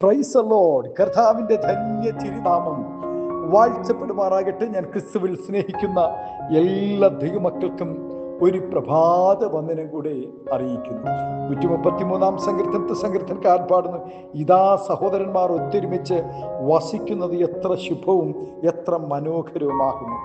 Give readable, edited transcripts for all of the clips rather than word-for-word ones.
Praise the Lord. കർത്താവിന്റെ ധന്യ തിരുനാമം വാഴ്ത്തപ്പെടുമാറാകട്ടെ. ഞാൻ ക്രിസ്തുവിൽ സ്നേഹിക്കുന്ന എല്ലാ ദൈവമക്കൾക്കും ഒരു പ്രഭാത വന്ദനം കൂടെ അറിയിക്കുന്നു. 133 സങ്കീർത്തനക്കാരൻ പാടുന്നു, ഇതാ സഹോദരന്മാർ ഒത്തൊരുമിച്ച് വസിക്കുന്നത് എത്ര ശുഭവും എത്ര മനോഹരവുമാകുന്നു.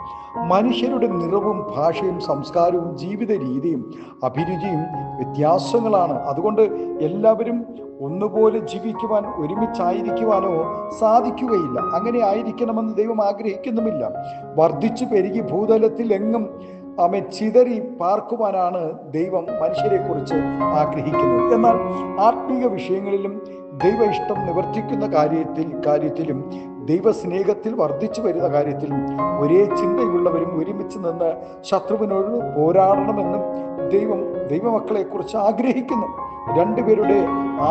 മനുഷ്യരുടെ നിറവും ഭാഷയും സംസ്കാരവും ജീവിത രീതിയും അഭിരുചിയും വ്യത്യാസങ്ങളാണ്. അതുകൊണ്ട് എല്ലാവരും ഒന്നുപോലെ ജീവിക്കുവാൻ ഒരുമിച്ചായിരിക്കുവാനോ സാധിക്കുകയില്ല. അങ്ങനെ ആയിരിക്കണമെന്ന് ദൈവം ആഗ്രഹിക്കുന്നുമില്ല. വർദ്ധിച്ചു പെരുകി ഭൂതലത്തിൽ എങ്ങും ചിതറി പാർക്കുവാനാണ് ദൈവം മനുഷ്യരെ കുറിച്ച് ആഗ്രഹിക്കുന്നത്. എന്നാൽ ആത്മീയ വിഷയങ്ങളിലും ദൈവ ഇഷ്ടം നിവർത്തിക്കുന്ന കാര്യത്തിലും ദൈവസ്നേഹത്തിൽ വർദ്ധിച്ചു വരുന്ന കാര്യത്തിലും ഒരേ ചിന്തയുള്ളവരും ഒരുമിച്ച് നിന്ന് ശത്രുവിനോട് പോരാടണമെന്നും ദൈവമക്കളെ കുറിച്ച് ആഗ്രഹിക്കുന്നു. രണ്ടുപേരുടെ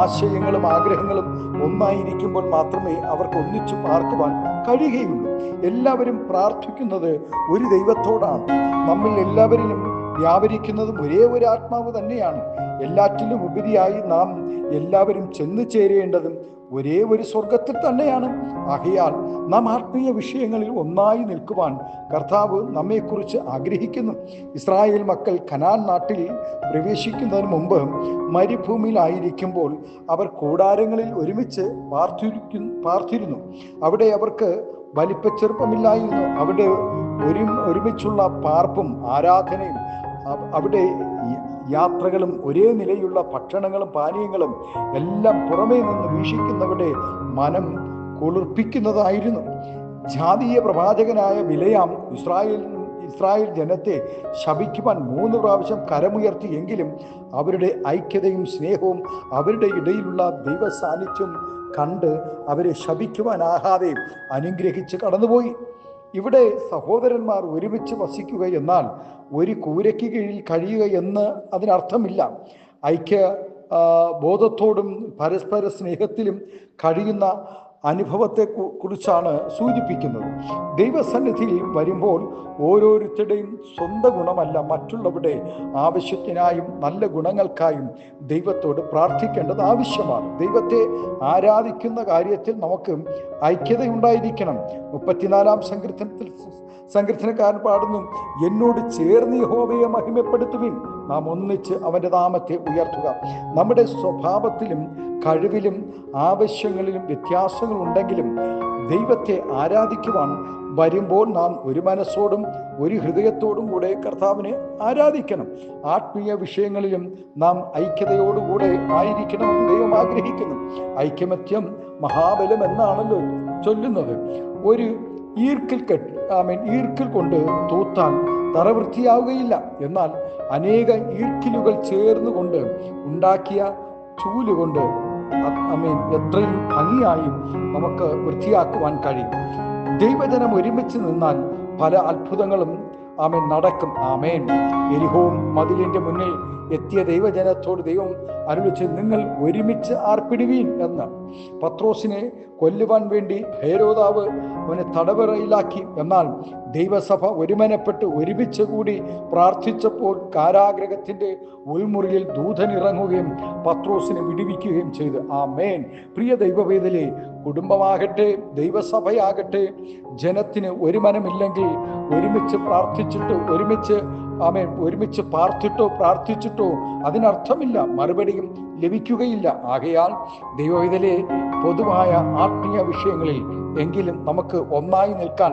ആശയങ്ങളും ആഗ്രഹങ്ങളും ഒന്നായിരിക്കുമ്പോൾ മാത്രമേ അവർക്ക് ഒന്നിച്ചു പാർക്കുവാൻ കഴിയുകയുള്ളൂ. എല്ലാവരും പ്രാർത്ഥിക്കുന്നത് ഒരു ദൈവത്തോടാണ്. നമ്മൾ എല്ലാവരിലും വ്യാപരിക്കുന്നതും ഒരേ ഒരു ആത്മാവ് തന്നെയാണ്. എല്ലാറ്റിലും ഉപരിയായി നാം എല്ലാവരും ചെന്നു ചേരേണ്ടതും ഒരേ ഒരു സ്വർഗത്തിൽ തന്നെയാണ്. ആകയാൽ നാം ആത്മീയ വിഷയങ്ങളിൽ ഒന്നായി നിൽക്കുവാൻ കർത്താവ് നമ്മെക്കുറിച്ച് ആഗ്രഹിക്കുന്നു. ഇസ്രായേൽ മക്കൾ കനാൻ നാട്ടിൽ പ്രവേശിക്കുന്നതിന് മുമ്പ് മരുഭൂമിയിലായിരിക്കുമ്പോൾ അവർ കൂടാരങ്ങളിൽ ഒരുമിച്ച് പാർത്തിരുന്നു. അവിടെ അവർക്ക് വലിപ്പച്ചെറുപ്പമില്ലായിരുന്നു. അവിടെ ഒരുമിച്ചുള്ള പാർപ്പും ആരാധനയും അവിടെ യാത്രകളും ഒരേ നിലയുള്ള ഭക്ഷണങ്ങളും പാനീയങ്ങളും എല്ലാം പുറമേ നിന്ന് വീക്ഷിക്കുന്നവരുടെ മനം കുളിർപ്പിക്കുന്നതായിരുന്നു. ജാതീയ പ്രവാചകനായ ബിലയാം ഇസ്രായേൽ ജനത്തെ ശപിക്കുവാൻ 3 പ്രാവശ്യം കരമുയർത്തി. എങ്കിലും അവരുടെ ഐക്യതയും സ്നേഹവും അവരുടെ ഇടയിലുള്ള ദൈവ സാന്നിധ്യം കണ്ട് അവരെ ശപിക്കുവാനാകാതെ അനുഗ്രഹിച്ച് കടന്നുപോയി. ഇവിടെ സഹോദരന്മാർ ഒരുമിച്ച് വസിക്കുക എന്നാൽ ഒരു കൂരയ്ക്ക് കീഴിൽ കഴിയുക എന്ന് അതിനർത്ഥമില്ല. ഐക്യ ബോധത്തോടും പരസ്പര സ്നേഹത്തിലും കഴിയുന്ന അനുഭവത്തെ കുറിച്ചാണ് സൂചിപ്പിക്കുന്നത്. ദൈവസന്നിധിയിൽ വരുമ്പോൾ ഓരോരുത്തരുടെയും സ്വന്തം ഗുണമല്ല, മറ്റുള്ളവരുടെ ആവശ്യത്തിനായും നല്ല ഗുണങ്ങൾക്കായും ദൈവത്തോട് പ്രാർത്ഥിക്കേണ്ടത് ആവശ്യമാണ്. ദൈവത്തെ ആരാധിക്കുന്ന കാര്യത്തിൽ നമുക്ക് ഐക്യതയുണ്ടായിരിക്കണം. 34 സങ്കീർത്തനക്കാരൻ പാടുന്നു, എന്നോട് ചേർന്ന് യഹോവയെ മഹിമപ്പെടുത്തുവിൻ, നാം ഒന്നിച്ച് അവന്റെ നാമത്തെ ഉയർത്തുക. നമ്മുടെ സ്വഭാവത്തിലും കഴിവിലും ആവശ്യങ്ങളിലും വ്യത്യാസങ്ങൾ ഉണ്ടെങ്കിലും ദൈവത്തെ ആരാധിക്കുവാൻ വരുമ്പോൾ നാം ഒരു മനസ്സോടും ഒരു ഹൃദയത്തോടും കൂടെ കർത്താവിനെ ആരാധിക്കണം. ആത്മീയ വിഷയങ്ങളിലും നാം ഐക്യതയോടുകൂടെ ആയിരിക്കണമെന്ന് ദൈവം ആഗ്രഹിക്കുന്നു. ഐക്യമത്യം മഹാബലം എന്നാണല്ലോ ചൊല്ലുന്നത്. ഒരു ഈർക്കിൽ കൊണ്ട് തൂത്താൻ തറ വൃത്തിയാവുകയില്ല. എന്നാൽ അനേക ഈർക്കിലുകൾ ചേർന്നുകൊണ്ട് ഉണ്ടാക്കിയ ചൂലുകൊണ്ട് എത്രയും ഭംഗിയായും നമുക്ക് വൃത്തിയാക്കുവാൻ കഴിയും. ദൈവജനം ഒരുമിച്ച് നിന്നാൽ പല അത്ഭുതങ്ങളും നടക്കും. എരിഹോ മതിലിന്റെ മുന്നിൽ എത്തിയ ദൈവജനത്തോട് ദൈവം അരുളിച്ച്, നിങ്ങൾ ഒരുമിച്ച് ആർപ്പിടുവീൻ എന്ന്. പത്രോസിനെ കൊല്ലുവാൻ വേണ്ടി ഹേരോദാവ് അവനെ തടവറയിലാക്കി. എന്നാൽ ദൈവസഭ ഒരുമനപ്പെട്ട് ഒരുമിച്ച് കൂടി പ്രാർത്ഥിച്ചപ്പോൾ കാരാഗ്രഹത്തിന്റെ ഉൾമുറിയിൽ ദൂതൻ ഇറങ്ങുകയും പത്രോസിനെ വിടുവിക്കുകയും ചെയ്തു. പ്രിയ ദൈവവേദലേ, കുടുംബമാകട്ടെ ദൈവസഭയാകട്ടെ, ജനത്തിന് ഒരു മനമില്ലെങ്കിൽ ഒരുമിച്ച് പ്രാർത്ഥിച്ചിട്ട് ഒരുമിച്ച് പ്രാർത്ഥിച്ചിട്ടോ അതിനർത്ഥമില്ല, മറുപടിയും ലഭിക്കുകയില്ല. ആകയാൽ ദൈവവേദലേ, പൊതുവായ ആത്മീയ വിഷയങ്ങളിൽ എങ്കിലും നമുക്ക് ഒന്നായി നിൽക്കാൻ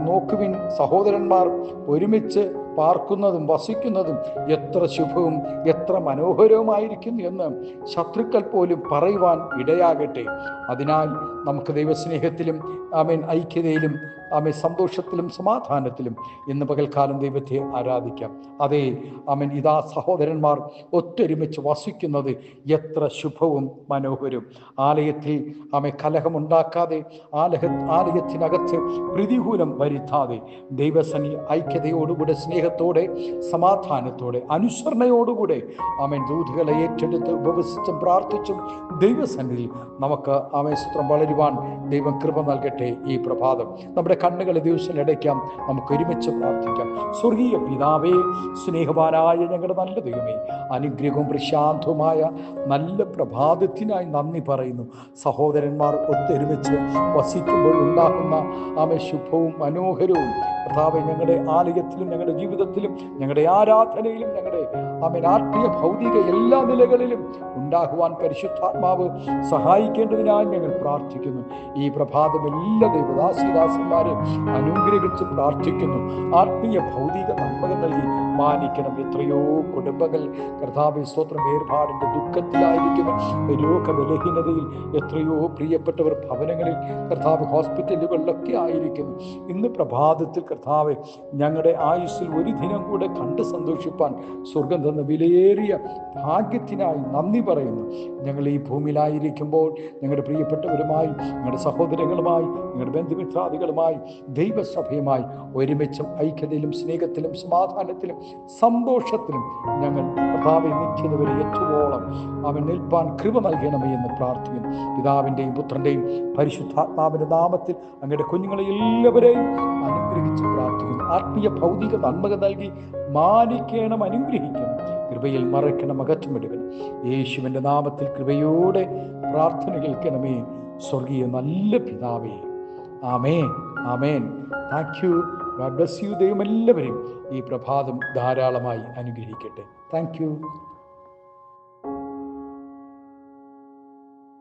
നോക്കുവിൻ. സഹോദരന്മാർ ഒരുമിച്ച് പാർക്കുന്നതും വസിക്കുന്നതും എത്ര ശുഭവും എത്ര മനോഹരവുമായിരിക്കും എന്ന് ശത്രുക്കൾ പോലും പറയുവാൻ ഇടയാകട്ടെ. അതിനാൽ നമുക്ക് ദൈവസ്നേഹത്തിലും ഐക്യതയിലും സന്തോഷത്തിലും സമാധാനത്തിലും ഇന്ന് പകൽക്കാലം ദൈവത്തെ ആരാധിക്കാം. ഇതാ സഹോദരന്മാർ ഒത്തൊരുമിച്ച് വസിക്കുന്നത് എത്ര ശുഭവും മനോഹരവും. ആലയത്തിൽ കലഹമുണ്ടാക്കാതെ, ആലയത്തിനകത്ത് പ്രതികൂലം വരുത്താതെ, ദൈവസന്നിധി ഐക്യതയോടുകൂടെ സ്നേഹ സ്നേഹത്തോടെ, സമാധാനത്തോടെ, അനുസരണയോടുകൂടെ ആമേൻ ദൂതുകളെ ഏറ്റെടുത്ത് ഉപവസിച്ചും പ്രാർത്ഥിച്ചും ദൈവസന്നിധിയിൽ നമുക്ക് സ്തോത്രം വളരുവാൻ ദൈവം കൃപ നൽകട്ടെ. ഈ പ്രഭാതം നമ്മുടെ കണ്ണുകളെ ദിവസം അടയ്ക്കാം, നമുക്ക് ഒരുമിച്ച് പ്രാർത്ഥിക്കാം. സ്വർഗീയ പിതാവേ, സ്നേഹവാനായ ഞങ്ങളുടെ നല്ല ദൈവമേ, അനുഗ്രഹവും പ്രശാന്തവുമായ നല്ല പ്രഭാതത്തിനായി നന്ദി പറയുന്നു. സഹോദരന്മാർ ഒത്തൊരുമിച്ച് വസിക്കുമ്പോൾ ഉണ്ടാകുന്ന ശുഭവും മനോഹരവും കർത്താവേ, ഞങ്ങളുടെ ആലയത്തിലും ഞങ്ങളുടെ ജീവിതത്തിലും ഞങ്ങളുടെ ആരാധനയിലും ഞങ്ങളുടെ ആത്മീയ ഭൗതിക എല്ലാ നിലകളിലും ഉണ്ടാകുവാൻ പരിശുദ്ധാത്മാവ് സഹായിക്കേണ്ടതിനായി ഞങ്ങൾ പ്രാർത്ഥിക്കുന്നു. ഈ പ്രഭാതം എല്ലാ ദൈവദാസിദാസന്മാരെ അനുഗ്രഹിച്ച് പ്രാർത്ഥിക്കുന്നു. ആത്മീയ ഭൗതിക നന്മകൾ നൽകി മാനിക്കണം. എത്രയോ കുടുംബങ്ങൾ കർത്താവേ സ്തോത്രം വേർപാടിന്റെ ദുഃഖത്തിലായിരിക്കുന്നു, രോഗബലഹീനതയിൽ എത്രയോ പ്രിയപ്പെട്ടവർ ഭവനങ്ങളിൽ കർത്താവ് ഹോസ്പിറ്റലുകളിലൊക്കെ ആയിരിക്കുന്നു. ഇന്ന് പ്രഭാതത്തിൽ കർത്താവെ, ഞങ്ങളുടെ ആയുസ്സിൽ ഒരു ദിനം കൂടെ കണ്ട് സന്തോഷിപ്പാൻ സ്വർഗം തന്ന വിലയേറിയ ഭാഗ്യത്തിനായി നന്ദി പറയുന്നു. ഞങ്ങൾ ഈ ഭൂമിയിലായിരിക്കുമ്പോൾ ഞങ്ങളുടെ പ്രിയപ്പെട്ടവരുമായി, ഞങ്ങളുടെ സഹോദരങ്ങളുമായി, ഞങ്ങളുടെ ബന്ധുമിത്രാദികളുമായി, ദൈവസഭയുമായി ഒരുമിച്ചും ഐക്യതയിലും സ്നേഹത്തിലും സമാധാനത്തിലും സന്തോഷത്തിലും ഞങ്ങൾ കർത്താവെ നിത്യത വരെ എത്തുവോളം അവൻ നിൽപ്പാൻ കൃപ നൽകണമേ എന്ന് പ്രാർത്ഥിക്കുന്നു. പിതാവിൻ്റെയും പുത്രൻ്റെയും പരിശുദ്ധാത്മാവിൻ്റെ നാമത്തിൽ അങ്ങയുടെ കുഞ്ഞുങ്ങളെ എല്ലാവരെയും അനുഗ്രഹിച്ച് പ്രാർത്ഥിക്കുന്നു. ആത്മീയ ഭൗതിക നന്മകൾ നൽകി മാനിക്കണം, അനുഗ്രഹിക്കണം, കൃപയിൽ മറയ്ക്കണം, അകറ്റുമെടുക്കണം. യേശുവിൻ്റെ നാമത്തിൽ കൃപയോടെ പ്രാർത്ഥന കേൾക്കണമേ സ്വർഗീയ നല്ല പിതാവേ. ആമേൻ, ആമേൻ. Thank you. God bless you. ദൈവം എല്ലാവരെയും ഈ പ്രഭാതം ധാരാളമായി അനുഗ്രഹിക്കട്ടെ. Thank U.